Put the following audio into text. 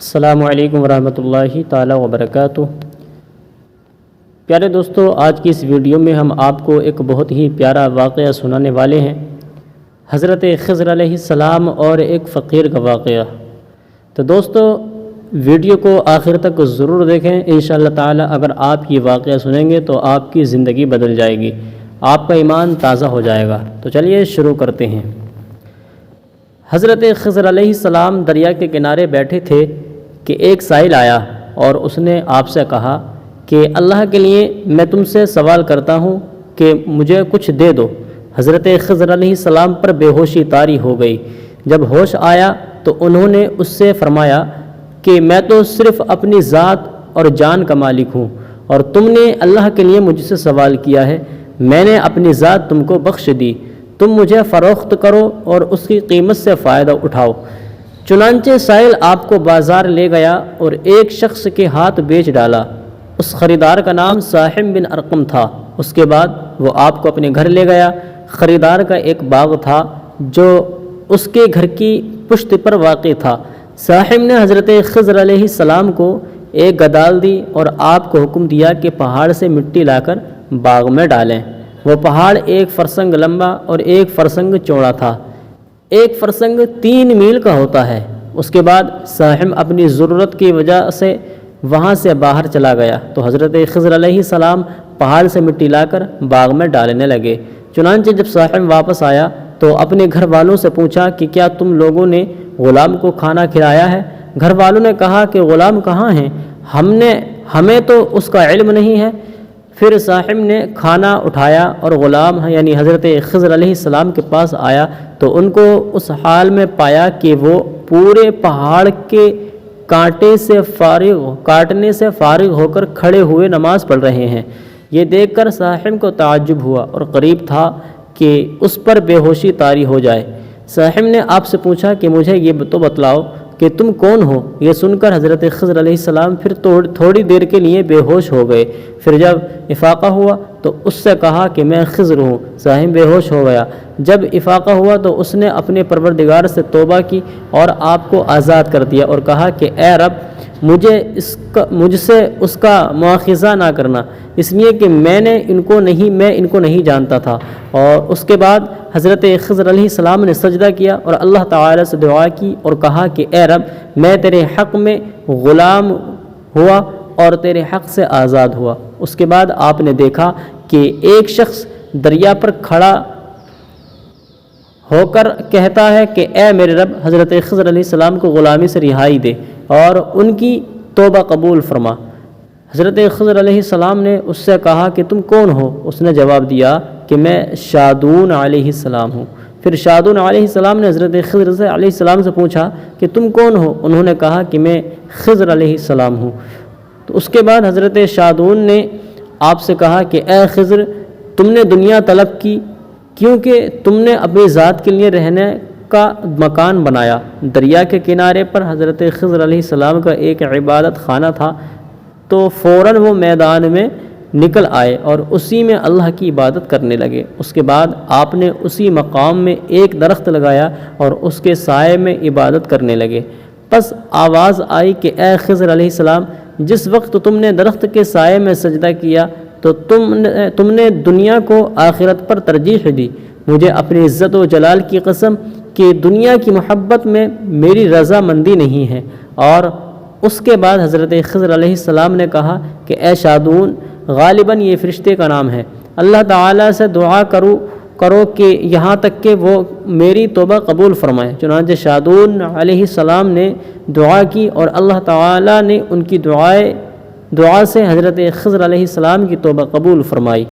السلام علیکم ورحمۃ اللہ تعالی وبرکاتہ۔ پیارے دوستو، آج کی اس ویڈیو میں ہم آپ کو ایک بہت ہی پیارا واقعہ سنانے والے ہیں، حضرت خضر علیہ السلام اور ایک فقیر کا واقعہ۔ تو دوستو، ویڈیو کو آخر تک ضرور دیکھیں، انشاءاللہ تعالی اگر آپ یہ واقعہ سنیں گے تو آپ کی زندگی بدل جائے گی، آپ کا ایمان تازہ ہو جائے گا۔ تو چلیے شروع کرتے ہیں۔ حضرت خضر علیہ السلام دریا کے کنارے بیٹھے تھے کہ ایک سائل آیا اور اس نے آپ سے کہا کہ اللہ کے لیے میں تم سے سوال کرتا ہوں کہ مجھے کچھ دے دو۔ حضرت خضر علیہ السلام پر بے ہوشی طاری ہو گئی۔ جب ہوش آیا تو انہوں نے اس سے فرمایا کہ میں تو صرف اپنی ذات اور جان کا مالک ہوں، اور تم نے اللہ کے لیے مجھ سے سوال کیا ہے، میں نے اپنی ذات تم کو بخش دی، تم مجھے فروخت کرو اور اس کی قیمت سے فائدہ اٹھاؤ۔ چنانچہ سائل آپ کو بازار لے گیا اور ایک شخص کے ہاتھ بیچ ڈالا۔ اس خریدار کا نام ساحم بن ارقم تھا۔ اس کے بعد وہ آپ کو اپنے گھر لے گیا۔ خریدار کا ایک باغ تھا جو اس کے گھر کی پشت پر واقع تھا۔ ساحم نے حضرت خضر علیہ السلام کو ایک گدال دی اور آپ کو حکم دیا کہ پہاڑ سے مٹی لا کر باغ میں ڈالیں۔ وہ پہاڑ 1 فرسنگ لمبا اور 1 فرسنگ چوڑا تھا۔ 1 فرسنگ 3 میل کا ہوتا ہے۔ اس کے بعد ساحم اپنی ضرورت کی وجہ سے وہاں سے باہر چلا گیا تو حضرت خضر علیہ السلام پہاڑ سے مٹی لا کر باغ میں ڈالنے لگے۔ چنانچہ جب ساحم واپس آیا تو اپنے گھر والوں سے پوچھا کہ کیا تم لوگوں نے غلام کو کھانا کھلایا ہے؟ گھر والوں نے کہا کہ غلام کہاں ہیں، ہمیں تو اس کا علم نہیں ہے۔ پھر ساحم نے کھانا اٹھایا اور غلام یعنی حضرت خضر علیہ السلام کے پاس آیا تو ان کو اس حال میں پایا کہ وہ پورے پہاڑ کے کاٹنے سے فارغ ہو کر کھڑے ہوئے نماز پڑھ رہے ہیں۔ یہ دیکھ کر ساحم کو تعجب ہوا اور قریب تھا کہ اس پر بے ہوشی طاری ہو جائے۔ ساحم نے آپ سے پوچھا کہ مجھے یہ تو بتلاؤ کہ تم کون ہو؟ یہ سن کر حضرت خضر علیہ السلام پھر تھوڑی دیر کے لیے بے ہوش ہو گئے۔ پھر جب افاقہ ہوا تو اس سے کہا کہ میں خضر ہوں۔ ساحم بے ہوش ہو گیا۔ جب افاقہ ہوا تو اس نے اپنے پروردگار سے توبہ کی اور آپ کو آزاد کر دیا اور کہا کہ اے رب، مجھ سے اس کا مواخذہ نہ کرنا، اس لیے کہ میں ان کو نہیں جانتا تھا۔ اور اس کے بعد حضرت خضر علیہ السلام نے سجدہ کیا اور اللہ تعالی سے دعا کی اور کہا کہ اے رب، میں تیرے حق میں غلام ہوا اور تیرے حق سے آزاد ہوا۔ اس کے بعد آپ نے دیکھا کہ ایک شخص دریا پر کھڑا ہو کر کہتا ہے کہ اے میرے رب، حضرت خضر علیہ السلام کو غلامی سے رہائی دے اور ان کی توبہ قبول فرما۔ حضرت خضر علیہ السلام نے اس سے کہا کہ تم کون ہو؟ اس نے جواب دیا کہ میں شادون علیہ السلام ہوں۔ پھر شادون علیہ السلام نے حضرت خضر علیہ السلام سے پوچھا کہ تم کون ہو؟ انہوں نے کہا کہ میں خضر علیہ السلام ہوں۔ تو اس کے بعد حضرت شادون نے آپ سے کہا کہ اے خضر، تم نے دنیا طلب کی کیونکہ تم نے اپنی ذات کے لیے رہنے کا مکان بنایا۔ دریا کے کنارے پر حضرت خضر علیہ السلام کا ایک عبادت خانہ تھا، تو فوراً وہ میدان میں نکل آئے اور اسی میں اللہ کی عبادت کرنے لگے۔ اس کے بعد آپ نے اسی مقام میں ایک درخت لگایا اور اس کے سائے میں عبادت کرنے لگے۔ پس آواز آئی کہ اے خضر علیہ السلام، جس وقت تم نے درخت کے سائے میں سجدہ کیا تو تم نے دنیا کو آخرت پر ترجیح دی۔ مجھے اپنی عزت و جلال کی قسم کہ دنیا کی محبت میں میری رضا مندی نہیں ہے۔ اور اس کے بعد حضرت خضر علیہ السلام نے کہا کہ اے شادون، غالباً یہ فرشتے کا نام ہے، اللہ تعالیٰ سے دعا کرو کہ یہاں تک کہ وہ میری توبہ قبول فرمائے۔ چنانچہ شادون علیہ السلام نے دعا کی اور اللہ تعالیٰ نے ان کی دعا سے حضرت خضر علیہ السلام کی توبہ قبول فرمائی۔